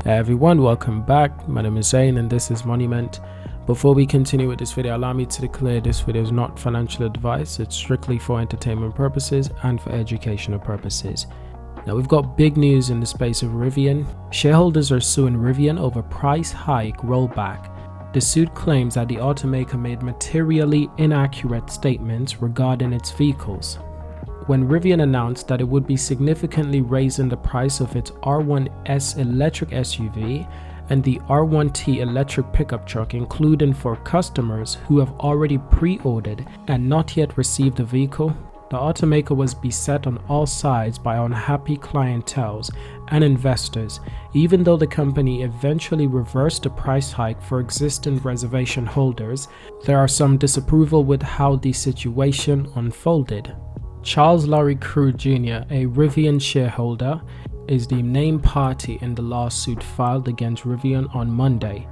Hey everyone, welcome back. My name is Zane and this is Monument. Before we continue with this video, allow me to declare this video is not financial advice. It's strictly for entertainment purposes and for educational purposes. Now we've got big news in the space of Rivian. Shareholders are suing Rivian over price hike rollback. The suit claims that the automaker made materially inaccurate statements regarding its vehicles. When Rivian announced that it would be significantly raising the price of its R1S electric SUV and the R1T electric pickup truck, including for customers who have already pre-ordered and not yet received the vehicle, the automaker was beset on all sides by unhappy clienteles and investors, even though the company eventually reversed the price hike for existing reservation holders. There are some disapproval with how the situation unfolded. Charles Laurie Crew Jr., a Rivian shareholder, is the named party in the lawsuit filed against Rivian on Monday.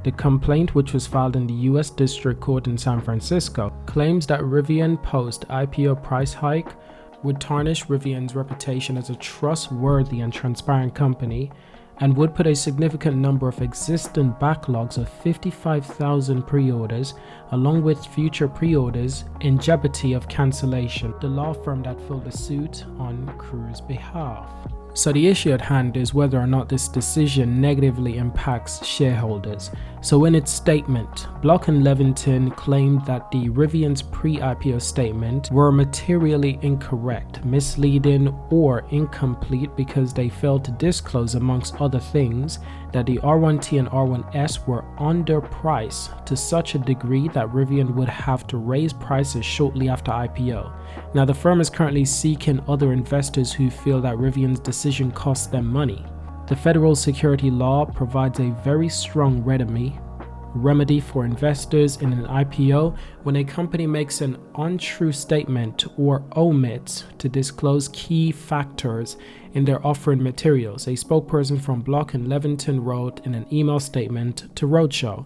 The complaint, which was filed in the U.S. District Court in San Francisco, claims that Rivian post-IPO price hike would tarnish Rivian's reputation as a trustworthy and transparent company and would put a significant number of existing backlogs of 55,000 pre-orders, along with future pre-orders, in jeopardy of cancellation. The law firm that filed the suit on Crew's behalf. So the issue at hand is whether or not this decision negatively impacts shareholders. So in its statement, Block & Levington claimed that the Rivian's pre-IPO statement were materially incorrect, misleading, or incomplete because they failed to disclose, amongst other things, that the R1T and R1S were underpriced to such a degree that Rivian would have to raise prices shortly after IPO. Now the firm is currently seeking other investors who feel that Rivian's decision cost them money. The federal security law provides a very strong remedy for investors in an IPO when a company makes an untrue statement or omits to disclose key factors in their offering materials, a spokesperson from Block & Levington wrote in an email statement to Roadshow.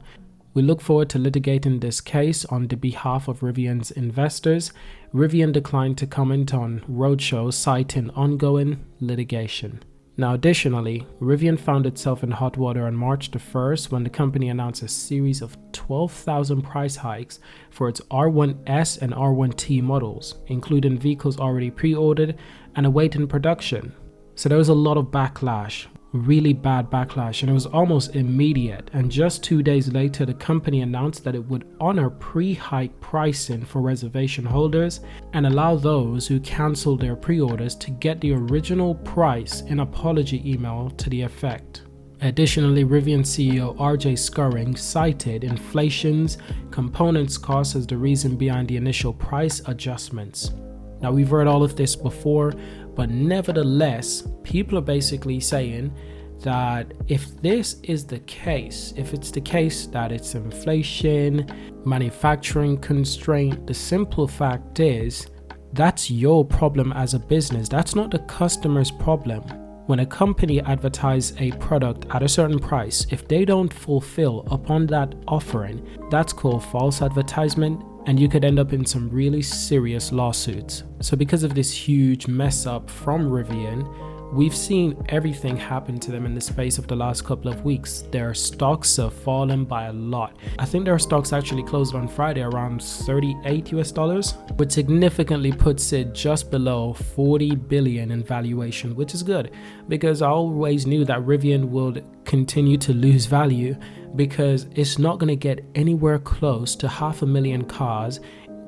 We look forward to litigating this case on the behalf of Rivian's investors. Rivian declined to comment on Roadshow, citing ongoing litigation. Now additionally, Rivian found itself in hot water on March the 1st when the company announced a series of 12,000 price hikes for its R1S and R1T models, including vehicles already pre-ordered and awaiting production. So there was a lot of backlash, really bad backlash, and it was almost immediate. And just 2 days later, the company announced that it would honor pre-hike pricing for reservation holders and allow those who canceled their pre-orders to get the original price in apology email to the effect. Additionally, Rivian CEO RJ Scuring cited inflation's components costs as the reason behind the initial price adjustments. Now we've heard all of this before, but nevertheless, people are basically saying that if this is the case, if it's the case that it's inflation, manufacturing constraint, the simple fact is that's your problem as a business. That's not the customer's problem. When a company advertises a product at a certain price, if they don't fulfill upon that offering, that's called false advertisement, and you could end up in some really serious lawsuits. So because of this huge mess up from Rivian, we've seen everything happen to them in the space of the last couple of weeks. Their stocks have fallen by a lot. I think their stocks actually closed on Friday around $38, which significantly puts it just below 40 billion in valuation, which is good because I always knew that Rivian would continue to lose value because it's not going to get anywhere close to 500,000 cars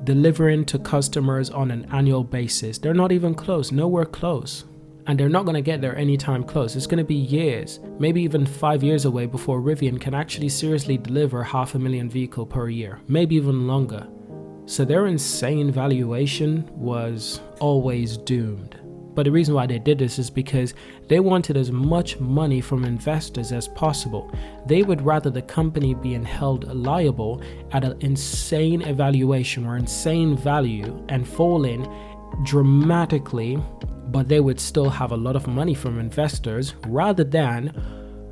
delivering to customers on an annual basis. They're not even close, nowhere close. And they're not going to get there anytime close. It's going to be years, maybe even 5 years away before Rivian can actually seriously deliver 500,000 vehicles per year, maybe even longer. So their insane valuation was always doomed. But the reason why they did this is because they wanted as much money from investors as possible. They would rather the company being held liable at an insane evaluation or insane value and falling dramatically, but they would still have a lot of money from investors rather than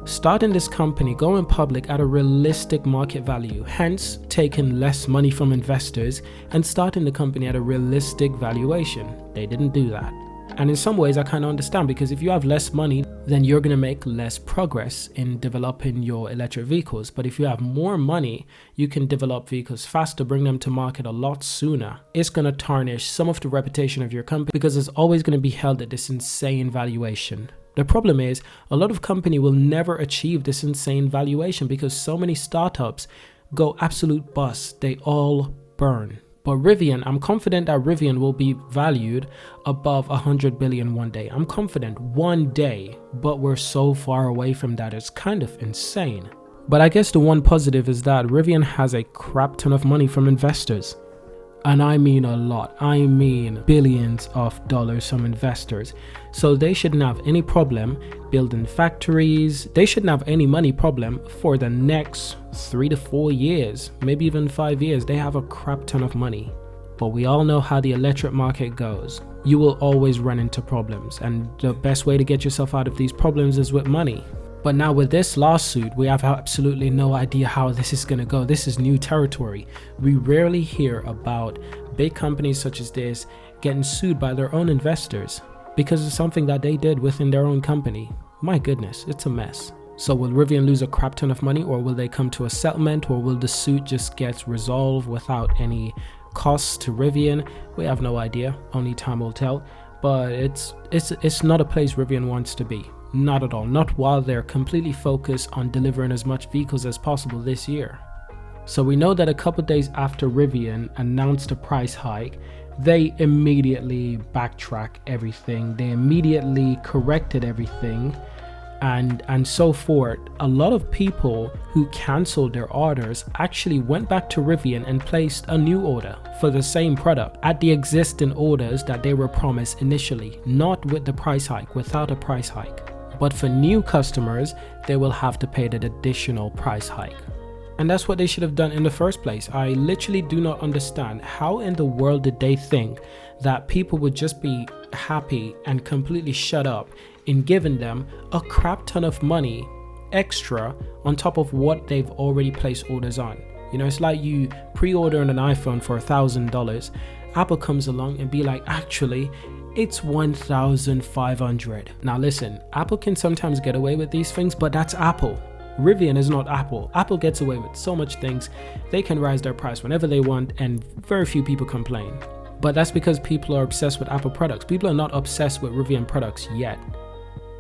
starting this company, going public at a realistic market value, hence taking less money from investors and starting the company at a realistic valuation. They didn't do that. And in some ways I kind of understand, because if you have less money, then you're going to make less progress in developing your electric vehicles. But if you have more money, you can develop vehicles faster, bring them to market a lot sooner. It's going to tarnish some of the reputation of your company because it's always going to be held at this insane valuation. The problem is a lot of companies will never achieve this insane valuation because so many startups go absolute bust. They all burn. But Rivian, I'm confident that Rivian will be valued above 100 billion one day. I'm confident one day, but we're so far away from that. It's kind of insane. But I guess the one positive is that Rivian has a crap ton of money from investors. And I mean a lot. I mean billions of dollars from investors. So they shouldn't have any problem building factories. They shouldn't have any money problem for the next 3 to 4 years, maybe even 5 years. They have a crap ton of money. But we all know how the electric market goes. You will always run into problems. And the best way to get yourself out of these problems is with money. But now with this lawsuit, we have absolutely no idea how this is going to go. This is new territory. We rarely hear about big companies such as this getting sued by their own investors because of something that they did within their own company. My goodness, it's a mess. So will Rivian lose a crap ton of money, or will they come to a settlement, or will the suit just get resolved without any costs to Rivian? We have no idea. Only time will tell. But it's not a place Rivian wants to be. Not at all. Not while they're completely focused on delivering as much vehicles as possible this year. So we know that a couple days after Rivian announced a price hike, they immediately backtracked everything. They immediately corrected everything and so forth. A lot of people who canceled their orders actually went back to Rivian and placed a new order for the same product at the existing orders that they were promised initially, not with the price hike, without a price hike. But for new customers, they will have to pay that additional price hike. And that's what they should have done in the first place. I literally do not understand how in the world did they think that people would just be happy and completely shut up in giving them a crap ton of money extra on top of what they've already placed orders on. You know, it's like you pre-ordering an iPhone for $1,000. Apple comes along and be like, actually, it's $1,500. Now listen, Apple can sometimes get away with these things, but that's Apple. Rivian is not Apple. Apple gets away with so much things. They can raise their price whenever they want and very few people complain. But that's because people are obsessed with Apple products. People are not obsessed with Rivian products yet.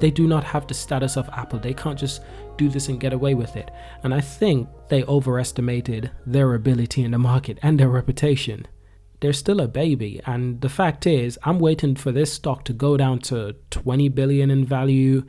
They do not have the status of Apple. They can't just do this and get away with it. And I think they overestimated their ability in the market and their reputation. They're still a baby, and the fact is, I'm waiting for this stock to go down to 20 billion in value,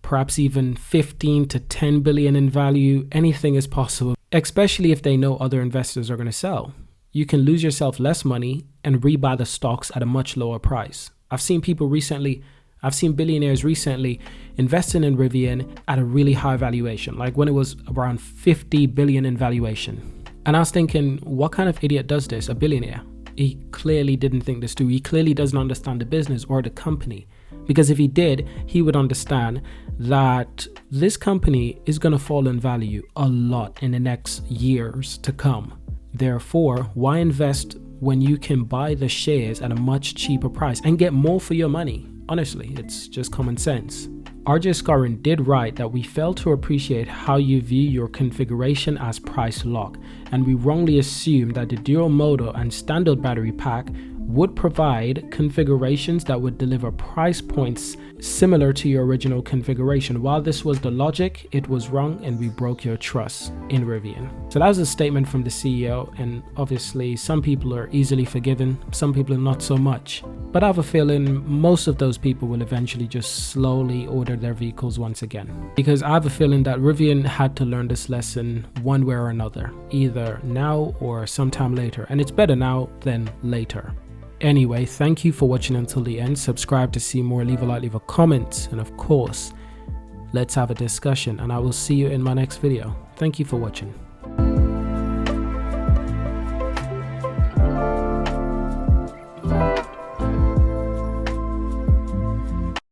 perhaps even 15 to 10 billion in value. Anything is possible, especially if they know other investors are going to sell. You can lose yourself less money and rebuy the stocks at a much lower price. I've seen billionaires recently investing in Rivian at a really high valuation, like when it was around 50 billion in valuation. And I was thinking, what kind of idiot does this? A billionaire? He clearly didn't think this through. He clearly doesn't understand the business or the company. Because if he did, he would understand that this company is going to fall in value a lot in the next years to come. Therefore, why invest when you can buy the shares at a much cheaper price and get more for your money? Honestly, it's just common sense. RJ Scorin did write that we fail to appreciate how you view your configuration as price lock, and we wrongly assume that the dual motor and standard battery pack would provide configurations that would deliver price points similar to your original configuration. While this was the logic, it was wrong and we broke your trust in Rivian. So that was a statement from the CEO, and obviously some people are easily forgiven, some people are not so much. But I have a feeling most of those people will eventually just slowly order their vehicles once again. Because I have a feeling that Rivian had to learn this lesson one way or another, either now or sometime later. And it's better now than later. Anyway, thank you for watching until the end. Subscribe to see more, leave a like, leave a comment, and of course, let's have a discussion, and I will see you in my next video. Thank you for watching.